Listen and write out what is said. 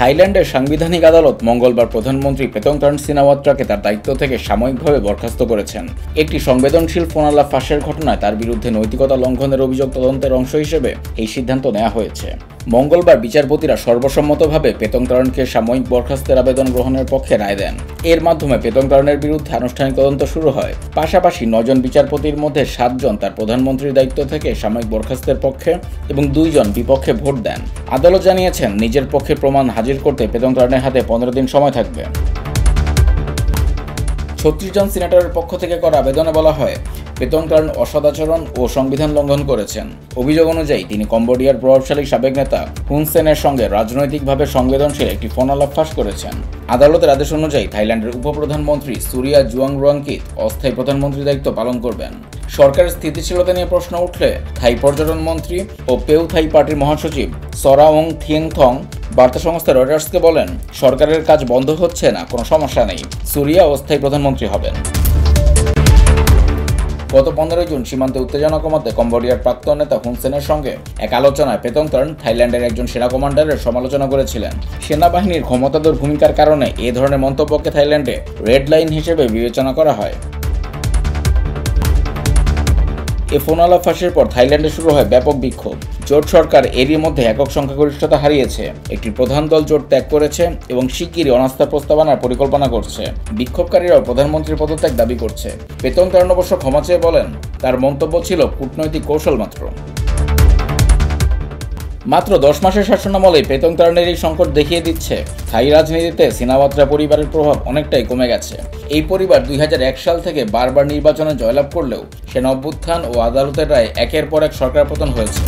থাইল্যান্ডের সাংবিধানিক আদালত মঙ্গলবার প্রধানমন্ত্রী পেতংরান সিনাওয়াত্রাকে তার দায়িত্ব থেকে সাময়িকভাবে বরখাস্ত করেছেন। একটি সংবেদনশীল ফোনালাপ ফাঁসের ঘটনায় তার বিরুদ্ধে নৈতিকতা লঙ্ঘনের অভিযোগ তদন্তের অংশ হিসেবে এই সিদ্ধান্ত নেওয়া হয়েছে। মঙ্গলবার বিচারপতিরা সর্বসম্মতভাবে পেতংরানকে সাময়িক বরখাস্তের আবেদন গ্রহণের পক্ষে রায় দেন। এর মাধ্যমে পেতংরানের বিরুদ্ধে আনুষ্ঠানিক তদন্ত শুরু হয়। পাশাপাশি 9 জন বিচারপতির মধ্যে 7 জন তার প্রধানমন্ত্রীর দায়িত্ব থেকে সাময়িক বরখাস্তের পক্ষে এবং 2 জন বিপক্ষে ভোট দেন। আদালত জানিয়েছেন, নিজের পক্ষে প্রমাণ হাজির করতে পেতংরানের হাতে 15 দিন সময় থাকবে। 36 জন সিনেটরের পক্ষ থেকে করা আবেদনে বলা হয়, পেতংরান অসদাচরণ ও সংবিধান লঙ্ঘন করেছেন। অভিযোগ অনুযায়ী তিনি কম্বোডিয়ার প্রভাবশালী সাবেক নেতা হুন সেনের সঙ্গে রাজনৈতিকভাবে সংবেদনশীল একটি ফোনালাপ ফাঁস করেছেন। আদালতের আদেশ অনুযায়ী থাইল্যান্ডের উপপ্রধানমন্ত্রী সুরিয়া জুয়াংরুয়াংকিত অস্থায়ী প্রধানমন্ত্রীর দায়িত্ব পালন করবেন। সরকারের স্থিতিশীলতা নিয়ে প্রশ্ন উঠলে থাই পর্যটন মন্ত্রী ও পেউ থাই পার্টির মহাসচিব সরাওং থিয়েংথং বার্তা সংস্থা রয়টার্সকে বলেন, সরকারের কাজ বন্ধ হচ্ছে না, কোনো সমস্যা নেই, সুরিয়া অস্থায়ী প্রধানমন্ত্রী হবেন। গত 15 জুন সীমান্তে উত্তেজনা কমাতে কম্বোডিয়ার প্রাক্তন নেতা হুন সেনের সঙ্গে এক আলোচনায় পেতংরান থাইল্যান্ডের একজন সেনা কমান্ডারের সমালোচনা করেছিলেন। সেনাবাহিনীর ক্ষমতাধর ভূমিকার কারণে এ ধরনের মন্তব্যকে থাইল্যান্ডে রেড লাইন হিসেবে বিবেচনা করা হয়। এ ফোনালাপ ফাঁসের পর থাইল্যান্ডে শুরু হয় ব্যাপক বিক্ষোভ। জোট সরকার এরই মধ্যে একক সংখ্যাগরিষ্ঠতা হারিয়েছে, একটি প্রধান দল জোট ত্যাগ করেছে এবং শিগগিরই অনাস্থা প্রস্তাব আনার পরিকল্পনা করছে। বিক্ষোভকারীরাও প্রধানমন্ত্রীর পদত্যাগ দাবি করছে। পেতংরান অবশ্য ক্ষমা চেয়ে বলেন, তার মন্তব্য ছিল কূটনৈতিক কৌশল মাত্র 10 মাসের শাসনামলেই পেতংরানের এই সংকট দেখিয়ে দিচ্ছে থাই রাজনীতিতে সিনাওয়াত্রা পরিবারের প্রভাব অনেকটাই কমে গেছে। এই পরিবার 2001 সাল থেকে বারবার নির্বাচনে জয়লাভ করলেও সেনা অভ্যুত্থান ও আদালতের রায়ে একের পর এক সরকার পতন হয়েছে।